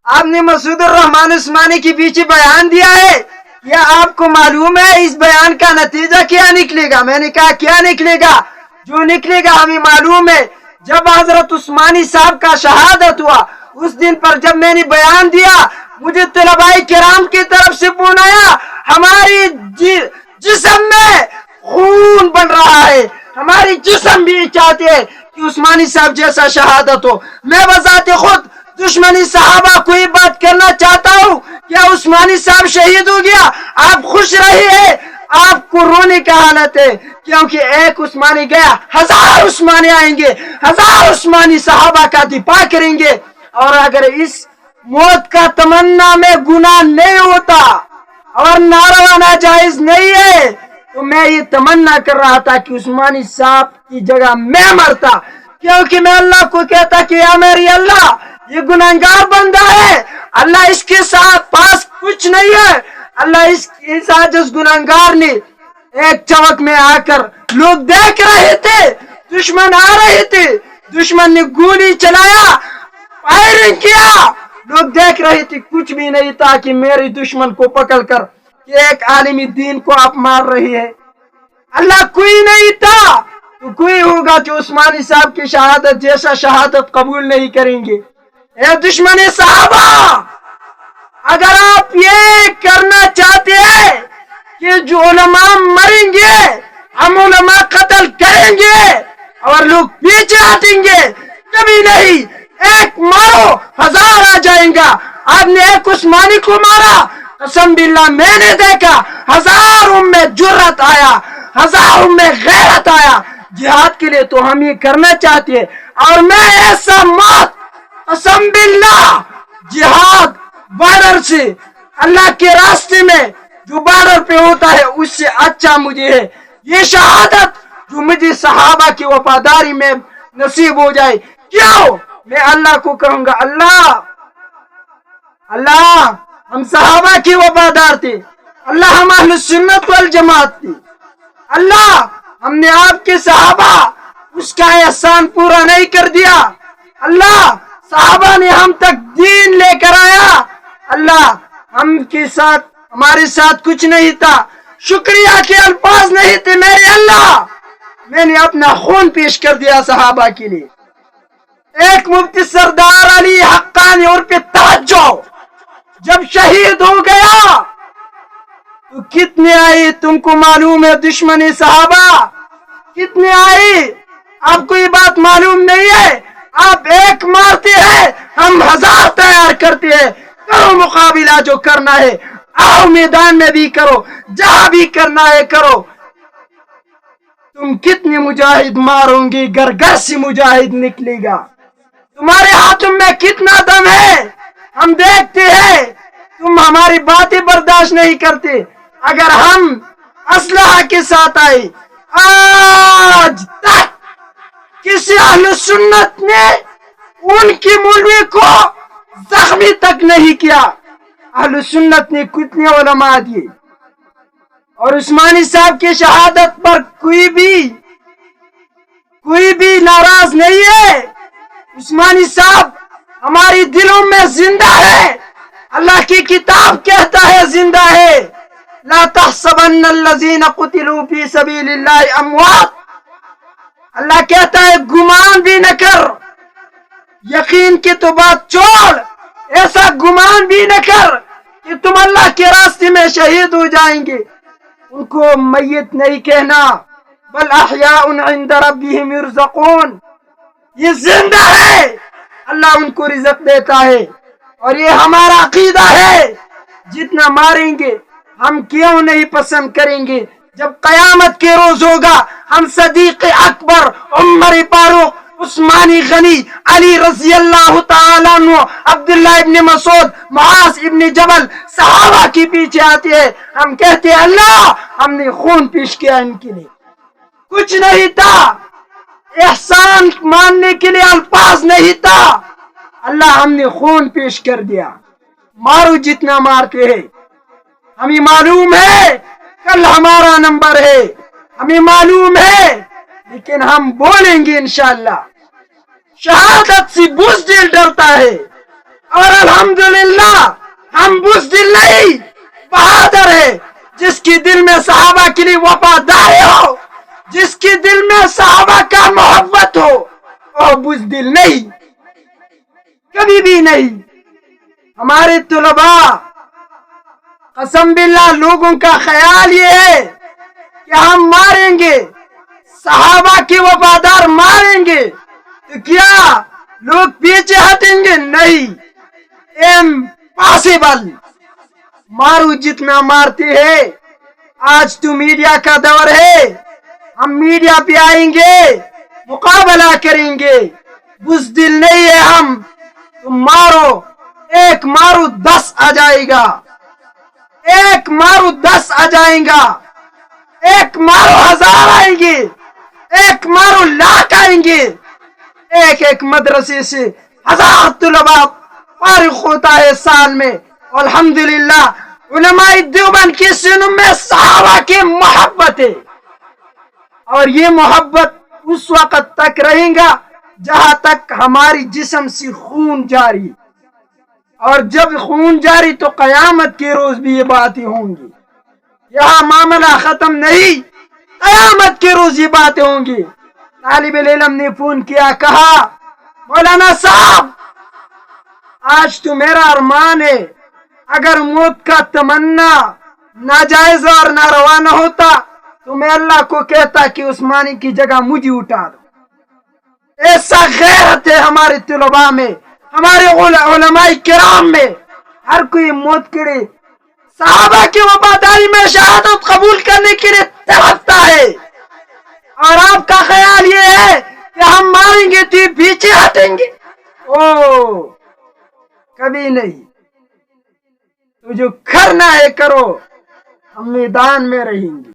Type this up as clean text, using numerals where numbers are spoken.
آپ نے مسعود الرحمان عثمانی کے پیچھے بیان دیا ہے، کیا آپ کو معلوم ہے اس بیان کا نتیجہ کیا نکلے گا؟ میں نے کہا کیا نکلے گا؟ جو نکلے گا ہمیں معلوم ہے۔ جب حضرت عثمانی صاحب کا شہادت ہوا اس دن پر جب میں نے بیان دیا، مجھے طلباء کرام کی طرف سے فون آیا، ہماری جسم میں خون بن رہا ہے، ہماری جسم بھی چاہتے ہیں کہ عثمانی صاحب جیسا شہادت ہو۔ میں بذات خود دشمنی صحابہ کو یہ بات کرنا چاہتا ہوں، کیا عثمانی صاحب شہید ہو گیا؟ آپ خوش رہیے، آپ کو رونے کا حالت ہے، کیونکہ ایک عثمانی گیا، 1000 عثمانی آئیں گے، 1000 عثمانی صحابہ کا دفاع کریں گے۔ اور اگر اس موت کا تمنا میں گناہ نہیں ہوتا اور ناروا ناجائز نہیں ہے تو میں یہ تمنا کر رہا تھا کہ عثمانی صاحب کی جگہ میں مرتا، کیونکہ میں اللہ کو کہتا کہ یا میری اللہ یہ گناہگار بندہ ہے، اللہ اس کے ساتھ پاس کچھ نہیں ہے، اللہ اس عاجز گناہگار نے ایک چوک میں آ کر لوگ دیکھ رہے تھے، دشمن آ رہے تھے، دشمن نے گولی چلایا، فائرنگ کیا، لوگ دیکھ رہے تھے، کچھ بھی نہیں تھا کہ میرے دشمن کو پکڑ کر کہ ایک عالمی دین کو آپ مار رہی ہے۔ اللہ کوئی نہیں تھا تو کوئی ہوگا جو عثمانی صاحب کی شہادت جیسا شہادت قبول نہیں کریں گے۔ اے دشمن صحابہ، اگر آپ یہ کرنا چاہتے ہیں کہ جو علماء مریں گے، ہم علماء قتل کریں گے اور لوگ پیچھے ہٹیں گے، کبھی نہیں، ایک مارو 1000 آ جائیں گا۔ آپ نے ایک عثمانی کو مارا، قسم باللہ میں نے دیکھا 1000 میں جرت آیا، 1000 میں غیرت آیا۔ جہاد کے لیے تو ہم یہ کرنا چاہتے ہیں، اور میں ایسا موت قسم باللہ جہاد بارڈر سے اللہ کے راستے میں جو بارڈر پہ ہوتا ہے اس سے اچھا مجھے ہے یہ شہادت جو مجھے صحابہ کی وفاداری میں نصیب ہو جائے۔ کیوں؟ میں اللہ کو کہوں گا اللہ ہم صحابہ کی وفادار تھے، اللہ ہم اہل سنت والجماعت تھے، اللہ ہم نے آپ کے صحابہ اس کا احسان پورا نہیں کر دیا، اللہ صحابہ نے ہم تک دین لے کر آیا، اللہ ہمارے ساتھ کچھ نہیں تھا، شکریہ کے الفاظ نہیں تھے، میرے اللہ میں نے اپنا خون پیش کر دیا صحابہ کے لیے۔ ایک مفتی سردار علی حقانی اور پہ توجہ جب شہید ہو گیا تو کتنے آئے تم کو معلوم ہے؟ دشمنی صحابہ کتنے آئے؟ آپ کو یہ بات معلوم نہیں ہے؟ آپ ایک مارتے ہیں، ہم 1000 تیار کرتے ہیں، کرو مقابلہ جو کرنا ہے، آؤ میدان میں بھی کرو، جہاں بھی کرنا ہے کرو۔ تم کتنے مجاہد مارو گے، گھر گھر سے مجاہد نکلے گا، تمہارے ہاتھوں میں کتنا دم ہے ہم دیکھتے ہیں، تم ہماری باتیں برداشت نہیں کرتے۔ اگر ہم اسلحہ کے ساتھ آئے، آج تک کسی اہل سنت نے ان کی مولوی کو زخمی تک نہیں کیا۔ اہل سنت نے کتنے علماء دیے، اور عثمانی صاحب کی شہادت پر کوئی بھی ناراض نہیں ہے۔ عثمانی صاحب ہماری دلوں میں زندہ ہے، اللہ کی کتاب کہتا ہے زندہ ہے، لا تحسبن الذین قتلوا فی سبیل اللہ اموات، اللہ کہتا ہے گمان بھی نہ کر، یقین کی تو بات چھوڑ، ایسا گمان بھی نہ کر کہ تم اللہ کے راستے میں شہید ہو جائیں گے۔ ان کو میت نہیں کہنا، بل احیاء عند ربهم یرزقون، یہ زندہ ہے، اللہ ان کو رزق دیتا ہے، اور یہ ہمارا عقیدہ ہے۔ جتنا ماریں گے ہم کیوں نہیں پسند کریں گے؟ جب قیامت کے روز ہوگا، ہم صدیق اکبر، عمر فاروق، عثمانی غنی، علی رضی اللہ تعالیٰ عنہ، عبداللہ ابن مسعود، معاذ ابن جبل، صحابہ کے پیچھے آتے ہیں، ہم کہتے ہیں اللہ ہم نے خون پیش کیا ان کے لیے، کچھ نہیں تھا، احسان ماننے کے لیے الفاظ نہیں تھا، اللہ ہم نے خون پیش کر دیا، مارو جتنا مارتے ہیں، ہمیں معلوم ہے کل ہمارا نمبر ہے، ہمیں معلوم ہے، لیکن ہم بولیں گے انشاءاللہ۔ شہادت سے بزدل ڈرتا ہے، اور الحمدللہ ہم بزدل نہیں، بہادر ہے، جس کی دل میں صحابہ کے لیے وفاداری ہو، جس کی دل میں صحابہ کا محبت ہو، اور بزدل نہیں، کبھی بھی نہیں۔ ہمارے طلباء قسم باللہ لوگوں کا خیال یہ ہے کہ ہم ماریں گے، صحابہ کی وفادار ماریں گے تو کیا لوگ پیچھے ہٹیں گے؟ نہیں، امپاسبل۔ مارو جتنا مارتے ہے۔ آج تو میڈیا کا دور ہے، ہم میڈیا پہ آئیں گے، مقابلہ کریں گے، بزدل نہیں ہے ہم۔ تم مارو، ایک مارو 10 آ جائے گا، ایک مارو 10 آ جائیں گا، ایک مارو 1000 آئیں گے، ایک مارو 1,00,000 آئیں گے۔ ایک مدرسے سے 1000 طلباء فارغ ہوتا ہے سال میں۔ الحمدللہ علماء دیوبند کی سینوں میں صحابہ کی محبت ہے، اور یہ محبت اس وقت تک رہے گا جہاں تک ہماری جسم سے خون جاری، اور جب خون جاری تو قیامت کے روز بھی یہ باتیں ہوں گی۔ یہاں معاملہ ختم نہیں، قیامت کے روز یہ باتیں ہوں گی۔ طالب علم نے فون کیا، کہا مولانا صاحب آج تو میرا ارمان ہے، اگر موت کا تمنا ناجائز اور ناروا نہ ہوتا تو میں اللہ کو کہتا کہ عثمانی کی جگہ مجھے اٹھا دو۔ ایسا غیرت ہے ہمارے طلباء میں، ہمارے علماء کرام میں، ہر کوئی موت کے لیے، صحابہ کی وفاداری میں شہادت قبول کرنے کے لیے تڑپتا ہے۔ اور آپ کا خیال یہ ہے کہ ہم ماریں گے تو پیچھے ہٹیں گے؟ کبھی نہیں۔ تو جو کرنا ہے کرو، ہم میدان میں رہیں گے۔